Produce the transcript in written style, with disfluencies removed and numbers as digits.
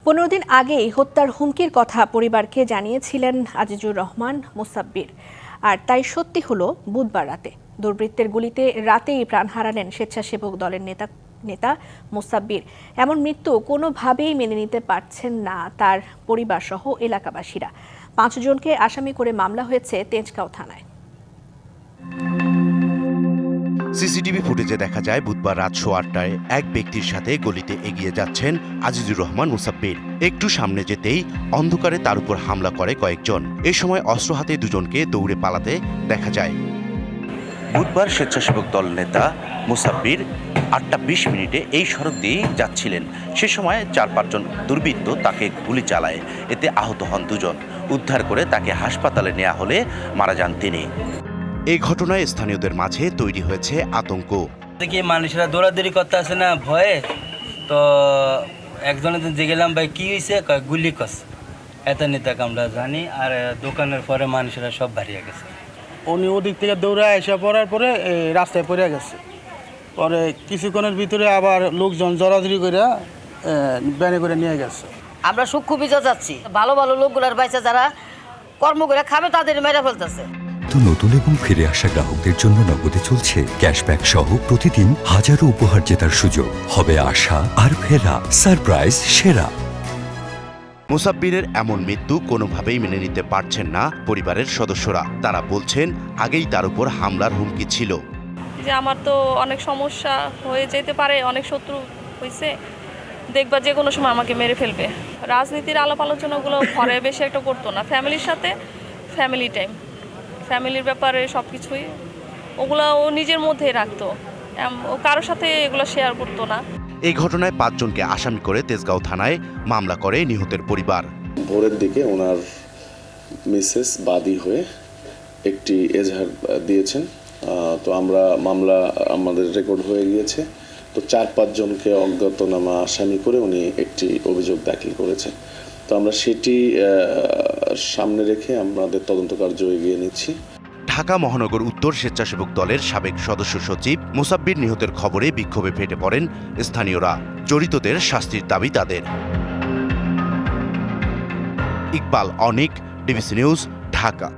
15 দিন আগেই হত্যার হুমকির কথা পরিবারকে জানিয়েছিলেন আজিজুর রহমান মুসাব্বির, আর তাই সত্যি হলো বুধবার রাতে। দুর্বৃত্তের গুলিতে রাতেই প্রাণ হারালেন স্বেচ্ছাসেবক দলের নেতা মুসাব্বির। এমন মৃত্যু কোনোভাবেই মেনে নিতে পারছেন না তার পরিবার সহ এলাকাবাসীরা। 5 জনকে আসামি করে মামলা হয়েছে তেজগাঁও থানায়। সিসিটিভি ফুটেজে দেখা যায় বুধবার রাত 8:15টায় এক ব্যক্তির সাথে গলিতে এগিয়ে যাচ্ছেন আজিজুর রহমান মুসাব্বির। একটু সামনে যেতেই অন্ধকারে তার উপর হামলা করে কয়েকজন। এ সময় অস্ত্র হাতে দুজনকে দৌড়ে পালাতে দেখা যায়। বুধবার স্বেচ্ছাসেবক দল নেতা মুসাব্বির 8:20 এই সড়ক দিয়েই যাচ্ছিলেন। সে সময় 4-5 জন দুর্বৃত্ত তাকে গুলি চালায়। এতে আহত হন 2 জন। উদ্ধার করে তাকে হাসপাতালে নেওয়া হলে মারা যান তিনি। এই ঘটনায় স্থানীয়দের মাঝে তৈরি হয়েছে আতঙ্ক। দেখি মানুষরা দৌড়াদৌড়ি করতে আসে না ভয়ে, তো একজনের যে গেলাম ভাই কি হয়েছে, গুলি কস এত নেতাক আমরা জানি। আর দোকানের পরে মানুষরা সব বাড়িয়ে গেছে। উনি ওদিক থেকে দৌড়ে এসে পড়ার পরে রাস্তায় পড়ে গেছে। পরে কিছুক্ষণের ভিতরে আবার লোকজন জড়াজড়ি করে ব্যানে করে নিয়ে গেছে। আমরা সূক্ষ্ম বিচার যাচ্ছি, ভালো ভালো লোকগুলার বাইসা যারা কর্ম করে খাবে তাদের মেরে ফেলতেছে। তো নতুন এবং ফিরে আসা গ্রাহকদের জন্য নগদে চলছে ক্যাশব্যাক সহ প্রতিদিন হাজারো উপহার জেতার সুযোগ। হবে আশা আর ফেরা সারপ্রাইজ সেরা। মুসাব্বিরের এমন মৃত্যু কোনোভাবেই মেনে নিতে পারছেন না পরিবারের সদস্যরা। তারা বলছেন আগেই তার উপর হামলার হুমকি ছিল। যে আমার তো অনেক সমস্যা হয়ে যেতে পারে, অনেক শত্রু হয়েছে, দেখবা যে কোনো সময় আমাকে মেরে ফেলবে। রাজনীতির আলাপ আলোচনাগুলো ঘরে বেশি একটা করতো না, ফ্যামিলির সাথে ফ্যামিলি টাইম, ফ্যামিলির ব্যাপারে সব কিছুই ওগুলো ও নিজের মধ্যেই রাখতো, ও কারোর সাথে এগুলো শেয়ার করতো না। এই ঘটনায় 5 জনকে আসামি করে তেজগাঁও থানায় মামলা করে নিহতের পরিবার। ভোরের দিকে ওনার মিসেস বাদী হয়ে একটি এজাহার দিয়েছেন। তো আমরা মামলা আমাদের রেকর্ড হয়ে গিয়েছে। তো 4-5 জনকে অজ্ঞাতনামা আসামি করে উনি একটি অভিযোগ দাখিল করেছেন। তো আমরা সেটি সামনে রেখে আমাদের তদন্ত কার্য এগিয়ে নিচ্ছি। ঢাকা মহানগর উত্তর স্বেচ্ছাসেবক দলের সাবেক সদস্য সচিব মুসাব্বির নিহতের খবরে বিক্ষোভে ফেটে পড়েন স্থানীয়রা। জড়িতদের শাস্তির দাবি তাদের। ইকবাল অনিক, ডিবিসি নিউজ, ঢাকা।